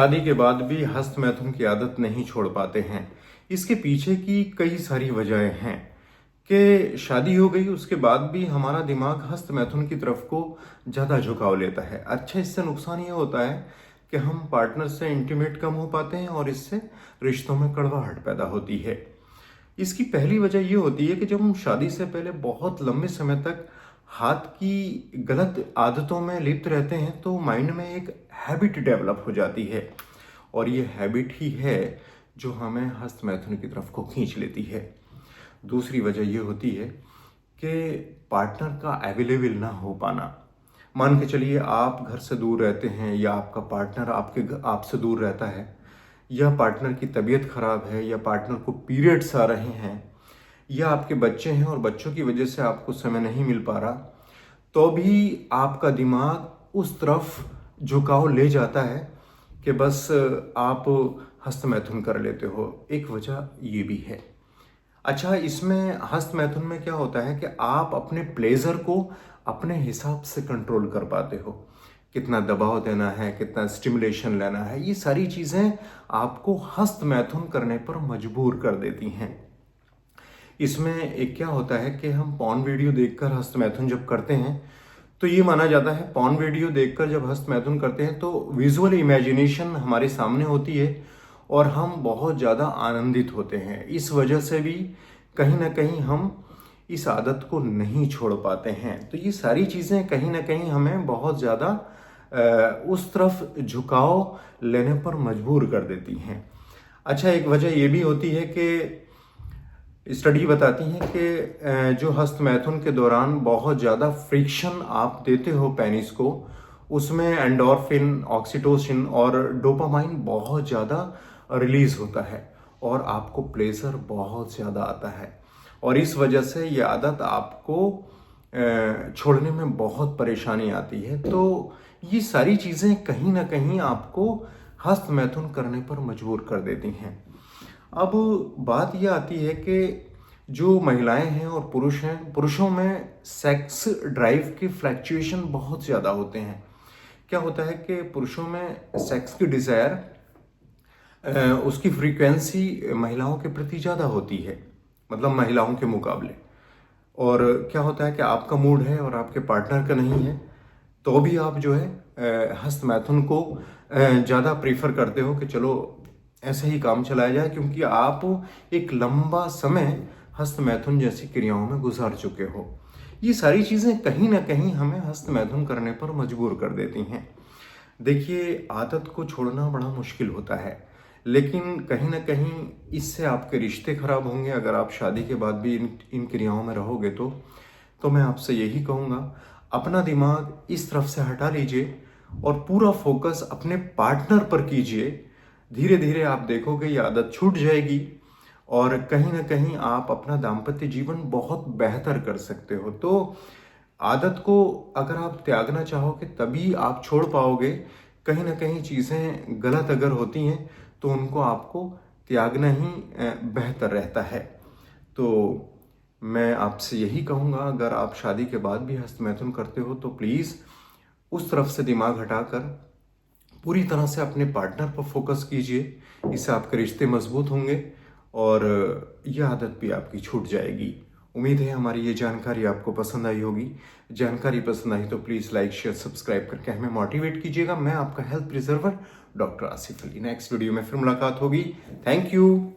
शादी के बाद भी हस्त मैथुन की आदत नहीं छोड़ पाते हैं। इसके पीछे की कई सारी वजहें हैं कि शादी हो गई उसके बाद भी हमारा दिमाग हस्त मैथुन की तरफ को ज़्यादा झुकाव लेता है। अच्छा, इससे नुकसान ये होता है कि हम पार्टनर से इंटीमेट कम हो पाते हैं और इससे रिश्तों में कड़वाहट पैदा होती है। इसकी पहली वजह ये होती है कि जब हम शादी से पहले बहुत लंबे समय तक हाथ की गलत आदतों में लिप्त रहते हैं तो माइंड में एक हैबिट डेवलप हो जाती है और ये हैबिट ही है जो हमें हस्त मैथुन की तरफ को खींच लेती है। दूसरी वजह ये होती है कि पार्टनर का अवेलेबल ना हो पाना। मान के चलिए आप घर से दूर रहते हैं या आपका पार्टनर आपसे दूर रहता है, या पार्टनर की तबीयत खराब है, या पार्टनर को पीरियड्स आ रहे हैं, या आपके बच्चे हैं और बच्चों की वजह से आपको समय नहीं मिल पा रहा, तो भी आपका दिमाग उस तरफ झुकाव ले जाता है कि बस आप हस्त मैथुन कर लेते हो। एक वजह ये भी है। अच्छा, इसमें हस्त मैथुन में क्या होता है कि आप अपने प्लेजर को अपने हिसाब से कंट्रोल कर पाते हो। कितना दबाव देना है, कितना स्टिमुलेशन लेना है, ये सारी चीज़ें आपको हस्त मैथुन करने पर मजबूर कर देती हैं। इसमें एक क्या होता है कि हम पॉर्न वीडियो देखकर हस्त मैथुन जब करते हैं तो ये माना जाता है, पॉर्न वीडियो देखकर जब हस्त मैथुन करते हैं तो विजुअल इमेजिनेशन हमारे सामने होती है और हम बहुत ज़्यादा आनंदित होते हैं। इस वजह से भी कहीं ना कहीं हम इस आदत को नहीं छोड़ पाते हैं। तो ये सारी चीज़ें कहीं ना कहीं हमें बहुत ज़्यादा उस तरफ झुकाव लेने पर मजबूर कर देती हैं। अच्छा, एक वजह ये भी होती है कि स्टडी बताती है कि जो हस्त मैथुन के दौरान बहुत ज़्यादा फ्रिक्शन आप देते हो पेनिस को, उसमें एंडोर्फिन, ऑक्सीटोसिन और डोपामाइन बहुत ज़्यादा रिलीज होता है और आपको प्लेजर बहुत ज़्यादा आता है और इस वजह से ये आदत आपको छोड़ने में बहुत परेशानी आती है। तो ये सारी चीज़ें कहीं ना कहीं आपको हस्त मैथुन करने पर मजबूर कर देती हैं। अब बात यह आती है कि जो महिलाएं हैं और पुरुष हैं, पुरुषों में सेक्स ड्राइव के फ्लैक्चुएशन बहुत ज़्यादा होते हैं। क्या होता है कि पुरुषों में सेक्स की डिज़ायर, उसकी फ्रीक्वेंसी महिलाओं के प्रति ज़्यादा होती है, मतलब महिलाओं के मुकाबले। और क्या होता है कि आपका मूड है और आपके पार्टनर का नहीं है तो भी आप जो है हस्त मैथुन को ज़्यादा प्रीफर करते हो कि चलो ऐसे ही काम चलाया जाए, क्योंकि आप एक लंबा समय हस्त मैथुन जैसी क्रियाओं में गुजार चुके हो। ये सारी चीज़ें कहीं ना कहीं हमें हस्त मैथुन करने पर मजबूर कर देती हैं। देखिए, आदत को छोड़ना बड़ा मुश्किल होता है, लेकिन कहीं ना कहीं इससे आपके रिश्ते खराब होंगे अगर आप शादी के बाद भी इन क्रियाओं में रहोगे तो मैं आपसे यही कहूँगा, अपना दिमाग इस तरफ से हटा लीजिए और पूरा फोकस अपने पार्टनर पर कीजिए। धीरे धीरे आप देखोगे ये आदत छूट जाएगी और कहीं ना कहीं आप अपना दाम्पत्य जीवन बहुत बेहतर कर सकते हो। तो आदत को अगर आप त्यागना चाहोगे तभी आप छोड़ पाओगे। कहीं ना कहीं चीज़ें गलत अगर होती हैं तो उनको आपको त्यागना ही बेहतर रहता है। तो मैं आपसे यही कहूँगा, अगर आप शादी के बाद भी हस्त मैथुन करते हो तो प्लीज़ उस तरफ से दिमाग हटाकर पूरी तरह से अपने पार्टनर पर फोकस कीजिए। इससे आपके रिश्ते मजबूत होंगे और यह आदत भी आपकी छूट जाएगी। उम्मीद है हमारी ये जानकारी आपको पसंद आई होगी। जानकारी पसंद आई तो प्लीज़ लाइक, शेयर, सब्सक्राइब करके हमें मोटिवेट कीजिएगा। मैं आपका health preserver doctor Asif Ali. Next video में फिर मुलाकात होगी। Thank you.